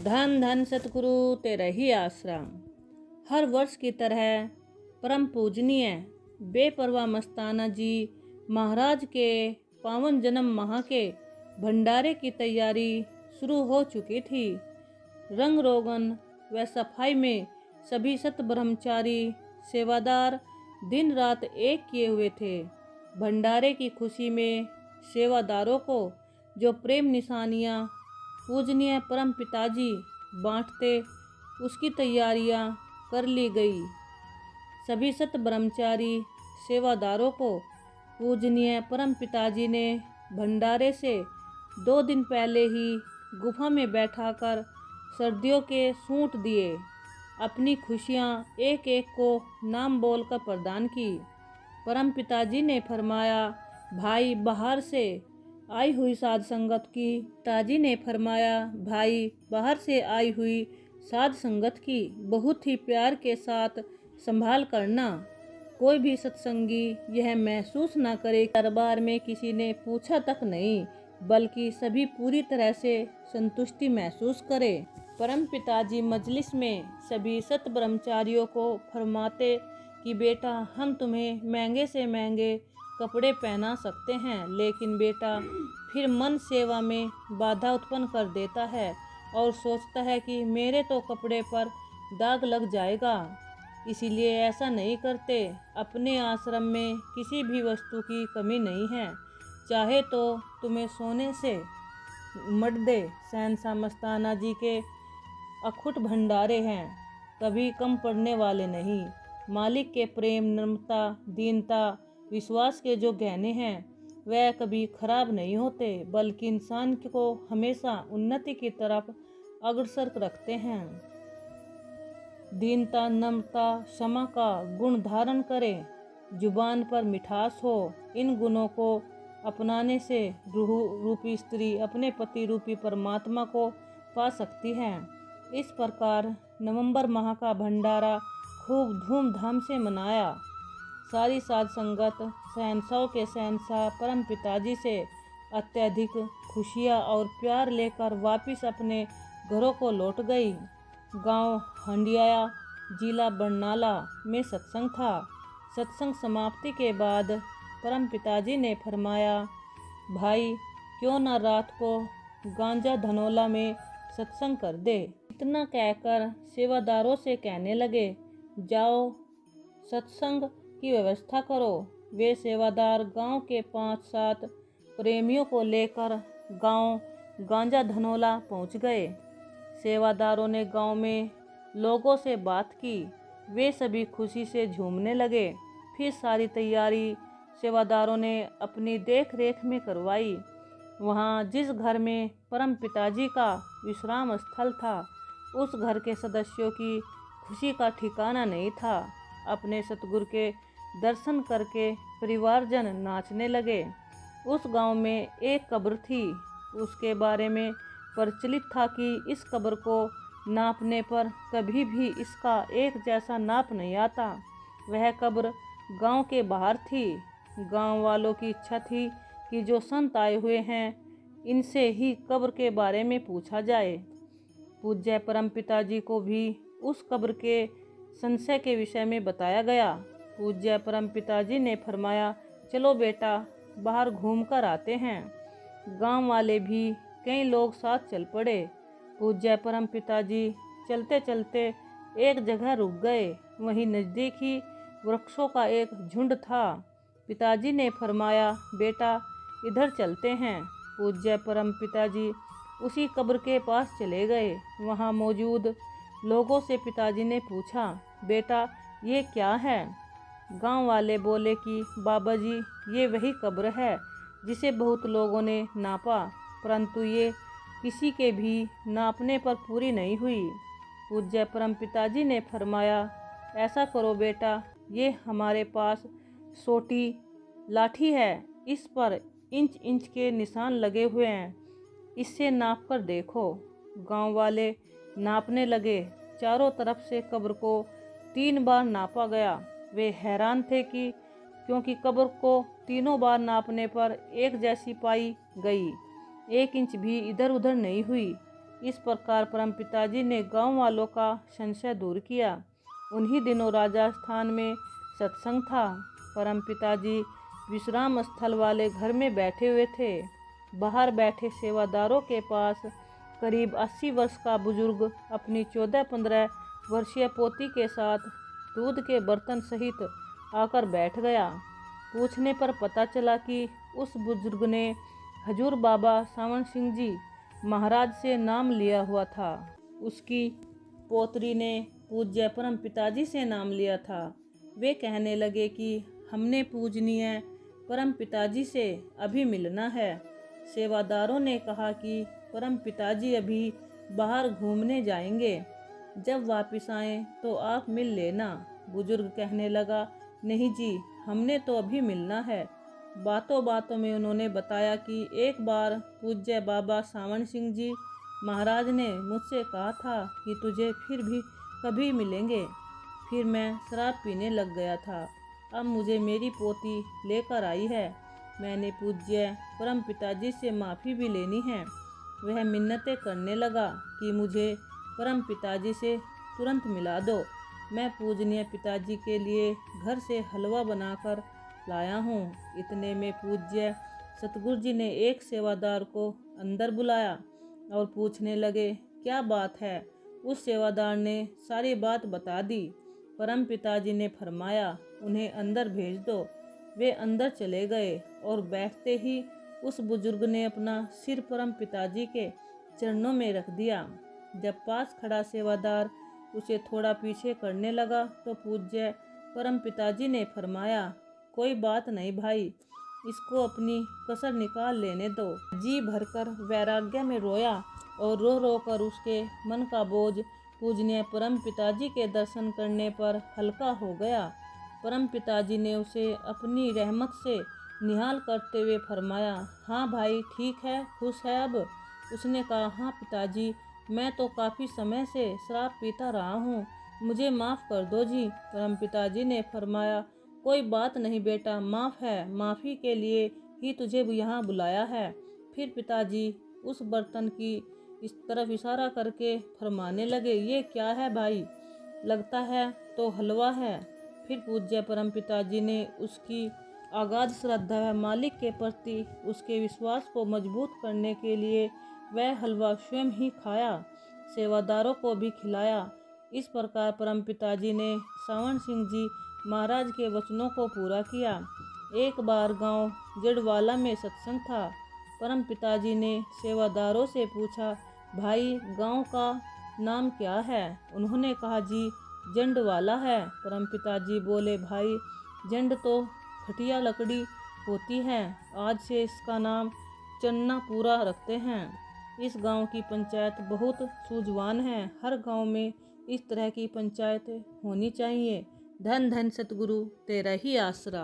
धन धन सतगुरु तेरा ही आसरा। हर वर्ष की तरह परम पूजनीय बेपरवाह मस्ताना जी महाराज के पावन जन्म माह के भंडारे की तैयारी शुरू हो चुकी थी। रंग रोगन व सफाई में सभी सत ब्रह्मचारी सेवादार दिन रात एक किए हुए थे। भंडारे की खुशी में सेवादारों को जो प्रेम निशानियाँ पूजनीय परम पिताजी बांटते उसकी तैयारियां कर ली गई। सभी सत ब्रह्मचारी सेवादारों को पूजनीय परम पिताजी ने भंडारे से 2 दिन पहले ही गुफा में बैठाकर सर्दियों के सूंट दिए। अपनी खुशियां एक एक को नाम बोलकर प्रदान की। परम पिताजी ने फरमाया, भाई बाहर से आई हुई साध संगत की बाहर से आई हुई साध संगत की बहुत ही प्यार के साथ संभाल करना। कोई भी सत्संगी यह महसूस ना करे दरबार में किसी ने पूछा तक नहीं, बल्कि सभी पूरी तरह से संतुष्टि महसूस करे। परम पिताजी मजलिस में सभी सत ब्रह्मचारियों को फरमाते कि बेटा, हम तुम्हें महंगे से महंगे कपड़े पहना सकते हैं, लेकिन बेटा फिर मन सेवा में बाधा उत्पन्न कर देता है और सोचता है कि मेरे तो कपड़े पर दाग लग जाएगा, इसीलिए ऐसा नहीं करते। अपने आश्रम में किसी भी वस्तु की कमी नहीं है, चाहे तो तुम्हें सोने से मट दे। शहंशाह मस्ताना जी के अखुट भंडारे हैं, कभी कम पड़ने वाले नहीं। मालिक के प्रेम, नम्रता, दीनता, विश्वास के जो गहने हैं वह कभी खराब नहीं होते, बल्कि इंसान को हमेशा उन्नति की तरफ अग्रसर रखते हैं। दीनता, नम्रता, क्षमा का गुण धारण करें, जुबान पर मिठास हो। इन गुणों को अपनाने से रूह रूपी स्त्री अपने पति रूपी परमात्मा को पा सकती है। इस प्रकार नवंबर माह का भंडारा खूब धूमधाम से मनाया। सारी साध संगत शहंशाह के शहंशाह परम पिताजी से अत्यधिक खुशियाँ और प्यार लेकर वापिस अपने घरों को लौट गई। गांव हंडिया, जिला बरनाला में सत्संग था। सत्संग समाप्ति के बाद परम पिताजी ने फरमाया, भाई क्यों ना रात को गांजा धनौला में सत्संग कर दे। इतना कहकर सेवादारों से कहने लगे, जाओ सत्संग की व्यवस्था करो। वे सेवादार गांव के 5-7 प्रेमियों को लेकर गांव गांजा धनौला पहुंच गए। सेवादारों ने गांव में लोगों से बात की, वे सभी खुशी से झूमने लगे। फिर सारी तैयारी सेवादारों ने अपनी देख रेख में करवाई। वहां जिस घर में परम पिताजी का विश्राम स्थल था, उस घर के सदस्यों की खुशी का ठिकाना नहीं था। अपने सतगुरु के दर्शन करके परिवारजन नाचने लगे। उस गांव में एक कब्र थी, उसके बारे में प्रचलित था कि इस कब्र को नापने पर कभी भी इसका एक जैसा नाप नहीं आता। वह कब्र गांव के बाहर थी। गांव वालों की इच्छा थी कि जो संत आए हुए हैं इनसे ही कब्र के बारे में पूछा जाए। पूज्य परम पिताजी को भी उस कब्र के संशय के विषय में बताया गया। पूज्य परम पिताजी ने फरमाया, चलो बेटा बाहर घूम कर आते हैं। गांव वाले भी कई लोग साथ चल पड़े। पूज्य परम पिताजी चलते चलते एक जगह रुक गए। वहीं नज़दीक ही वृक्षों का एक झुंड था। पिताजी ने फरमाया, बेटा इधर चलते हैं। पूज्य परम पिताजी उसी कब्र के पास चले गए। वहां मौजूद लोगों से पिताजी ने पूछा, बेटा ये क्या है? गांव वाले बोले कि बाबा जी ये वही कब्र है जिसे बहुत लोगों ने नापा, परंतु ये किसी के भी नापने पर पूरी नहीं हुई। पूज्य परम पिताजी ने फरमाया, ऐसा करो बेटा, ये हमारे पास सोटी लाठी है, इस पर इंच इंच के निशान लगे हुए हैं, इससे नाप कर देखो। गांव वाले नापने लगे। चारों तरफ से कब्र को 3 बार नापा गया। वे हैरान थे क्योंकि कब्र को तीनों बार नापने पर एक जैसी पाई गई, 1 इंच भी इधर उधर नहीं हुई। इस प्रकार परम पिताजी ने गांव वालों का संशय दूर किया। उन्हीं दिनों राजस्थान में सत्संग था। परम पिताजी विश्राम स्थल वाले घर में बैठे हुए थे। बाहर बैठे सेवादारों के पास करीब 80 वर्ष का बुजुर्ग अपनी 14-15 वर्षीय पोती के साथ दूध के बर्तन सहित आकर बैठ गया। पूछने पर पता चला कि उस बुजुर्ग ने हजूर बाबा सावन सिंह जी महाराज से नाम लिया हुआ था। उसकी पोतरी ने पूज्य परम पिताजी से नाम लिया था। वे कहने लगे कि हमने पूजनीय परम पिताजी से अभी मिलना है। सेवादारों ने कहा कि परम पिताजी अभी बाहर घूमने जाएंगे, जब वापस आएं तो आप मिल लेना। बुजुर्ग कहने लगा, नहीं जी, हमने तो अभी मिलना है। बातों बातों में उन्होंने बताया कि एक बार पूज्य बाबा सावन सिंह जी महाराज ने मुझसे कहा था कि तुझे फिर भी कभी मिलेंगे। फिर मैं शराब पीने लग गया था। अब मुझे मेरी पोती लेकर आई है। मैंने पूज्य परम पिताजी से माफ़ी भी लेनी है। वह मिन्नतें करने लगा कि मुझे परम पिताजी से तुरंत मिला दो। मैं पूजनीय पिताजी के लिए घर से हलवा बनाकर लाया हूँ। इतने में पूज्य सतगुरु जी ने एक सेवादार को अंदर बुलाया और पूछने लगे, क्या बात है? उस सेवादार ने सारी बात बता दी। परम पिताजी ने फरमाया, उन्हें अंदर भेज दो। वे अंदर चले गए और बैठते ही उस बुजुर्ग ने अपना सिर परम पिताजी के चरणों में रख दिया। जब पास खड़ा सेवादार उसे थोड़ा पीछे करने लगा तो पूज्य परम पिताजी ने फरमाया, कोई बात नहीं भाई, इसको अपनी कसर निकाल लेने दो। जी भरकर वैराग्य में रोया और रो रो कर उसके मन का बोझ पूजनीय परम पिताजी के दर्शन करने पर हल्का हो गया। परम पिताजी ने उसे अपनी रहमत से निहाल करते हुए फरमाया, हाँ भाई ठीक है, खुश है अब? उसने कहा, हाँ पिताजी, मैं तो काफ़ी समय से शराब पीता रहा हूँ, मुझे माफ़ कर दो जी। परम पिताजी ने फरमाया, कोई बात नहीं बेटा, माफ़ है, माफ़ी के लिए ही तुझे यहाँ बुलाया है। फिर पिताजी उस बर्तन की इस तरफ इशारा करके फरमाने लगे, ये क्या है भाई? लगता है तो हलवा है। फिर पूज्य परम पिताजी ने उसकी अगाध श्रद्धा व मालिक के प्रति उसके विश्वास को मजबूत करने के लिए वह हलवा स्वयं ही खाया, सेवादारों को भी खिलाया। इस प्रकार परम पिताजी ने सावन सिंह जी महाराज के वचनों को पूरा किया। एक बार गांव जड़वाला में सत्संग था। परम पिताजी ने सेवादारों से पूछा, भाई गांव का नाम क्या है? उन्होंने कहा, जी जंडवाला है। परम पिताजी बोले, भाई जंड तो खटिया लकड़ी होती है, आज से इसका नाम चन्नापुरा रखते हैं। इस गांव की पंचायत बहुत सूझवान है। हर गांव में इस तरह की पंचायत होनी चाहिए। धन धन सतगुरु तेरा ही आसरा।